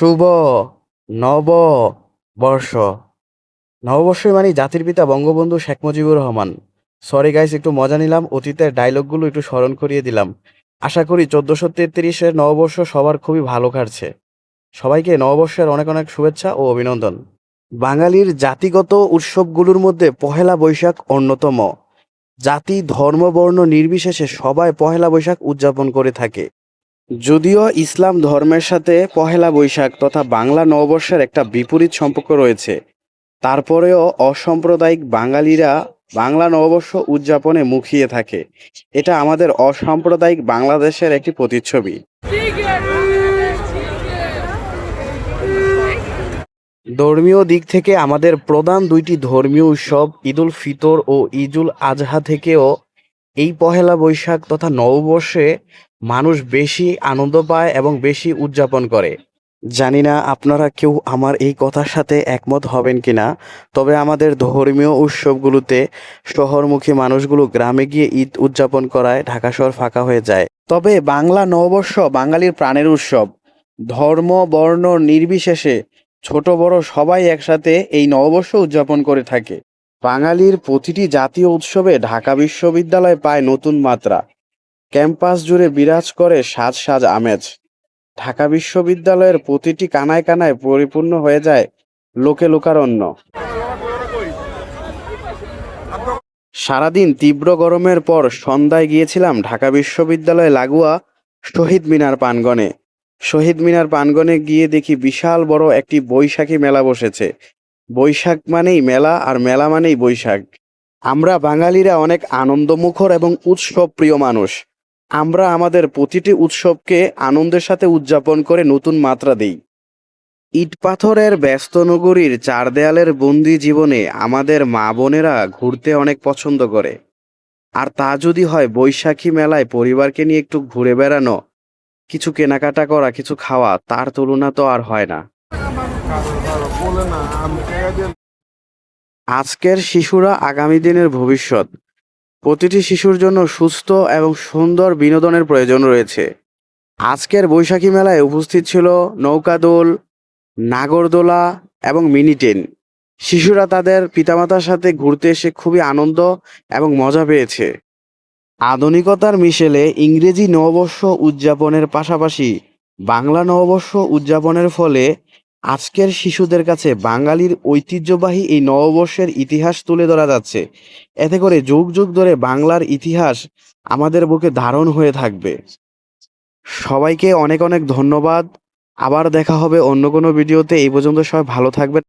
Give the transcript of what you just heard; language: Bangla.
শুভ নববর্ষ। নববর্ষ মানে জাতির পিতা বঙ্গবন্ধু শেখ মুজিবুর রহমান। সরি গাইস, একটু মজা নিলাম, অতীতের ডায়লগগুলো একটু স্মরণ করিয়ে দিলাম। আশা করি 1433-এর নববর্ষ সবার খুবই ভালো কাটছে। সবাইকে নববর্ষের অনেক অনেক শুভেচ্ছা ও অভিনন্দন। বাঙালির জাতিগত উৎসবগুলোর মধ্যে পহেলা বৈশাখ অন্যতম। জাতি ধর্ম বর্ণ নির্বিশেষে সবাই পহেলা বৈশাখ উদযাপন করে থাকে। যদিও ইসলাম ধর্মের সাথে পহেলা বৈশাখ তথা বাংলা নববর্ষের একটা বিপরীত সম্পর্ক রয়েছে, তারপরেও অসাম্প্রদায়িক বাঙালিরা বাংলা নববর্ষ উদযাপনে মুখিয়ে থাকে। এটা আমাদের অসাম্প্রদায়িক বাংলাদেশের একটি প্রতিচ্ছবি। ধর্মীয় দিক থেকে আমাদের প্রধান দুইটি ধর্মীয় উৎসব ঈদুল ফিতর ও ঈদুল আজহা থেকেও এই পহেলা বৈশাখ তথা নববর্ষে মানুষ বেশি আনন্দ পায় এবং বেশি উদযাপন করে। জানি না আপনারা কেউ আমার এই কথার সাথে একমত হবেন কিনা, তবে আমাদের ধর্মীয় উৎসবগুলোতে শহরমুখী মানুষগুলো গ্রামে গিয়ে ঈদ উদযাপন করায় ঢাকা শহর ফাঁকা হয়ে যায়। তবে বাংলা নববর্ষ বাঙালির প্রাণের উৎসব। ধর্ম বর্ণ নির্বিশেষে ছোট বড় সবাই একসাথে এই নববর্ষ উদযাপন করে থাকে। বাঙালির প্রতিটি জাতীয় উৎসবে ঢাকা বিশ্ববিদ্যালয় পায় নতুন মাত্রা। ক্যাম্পাস জুড়ে বিরাজ করে সাজ সাজ আমেজ। ঢাকা বিশ্ববিদ্যালয়ের প্রতিটি কানায় কানায় পরিপূর্ণ হয়ে যায় লোকে লোকারণ্য। সারাদিন তীব্র গরমের পর সন্ধ্যায় গিয়েছিলাম ঢাকা বিশ্ববিদ্যালয়ে লাগোয়া শহীদ মিনার প্রাঙ্গণে। শহীদ মিনার প্রাঙ্গণে গিয়ে দেখি বিশাল বড় একটি বৈশাখী মেলা বসেছে। বৈশাখ মানেই মেলা, আর মেলা মানেই বৈশাখ। আমরা বাঙালিরা অনেক আনন্দমুখর এবং উৎসব প্রিয় মানুষ। আমরা আমাদের প্রতিটি উৎসবকে আনন্দের সাথে উদযাপন করে নতুন মাত্রা দেই। ইট পাথরের ব্যস্ত নগরীর চার দেয়ালের বন্দি জীবনে আমাদের মা বোনেরা ঘুরতে অনেক পছন্দ করে। আর তা যদি হয় বৈশাখী মেলায় পরিবারকে নিয়ে একটু ঘুরে বেড়ানো, কিছু কেনাকাটা করা, কিছু খাওয়া, তার তুলনা তো আর হয় না। আজকের শিশুরা আগামী দিনের ভবিষ্যৎ। প্রতিটি শিশুর জন্য সুস্থ এবং সুন্দর বিনোদনের প্রয়োজন রয়েছে। আজকের বৈশাখী মেলায় উপস্থিত ছিল নৌকাদোল, নাগরদোলা এবং মিনি ট্রেন। শিশুরা তাদের পিতামাতার সাথে ঘুরতে এসে খুবই আনন্দ এবং মজা পেয়েছে। আধুনিকতার মিশেলে ইংরেজি নববর্ষ উদযাপনের পাশাপাশি বাংলা নববর্ষ উদযাপনের ফলে আজকের শিশুদের কাছে বাঙালির ঐতিহ্যবাহী এই নববর্ষের ইতিহাস তুলে ধরা যাচ্ছে। এতে করে যুগ যুগ ধরে বাংলার ইতিহাস আমাদের বুকে ধারণ হয়ে থাকবে। সবাইকে অনেক অনেক ধন্যবাদ। আবার দেখা হবে অন্য কোনো ভিডিওতে। এই পর্যন্ত সবাই ভালো থাকবেন।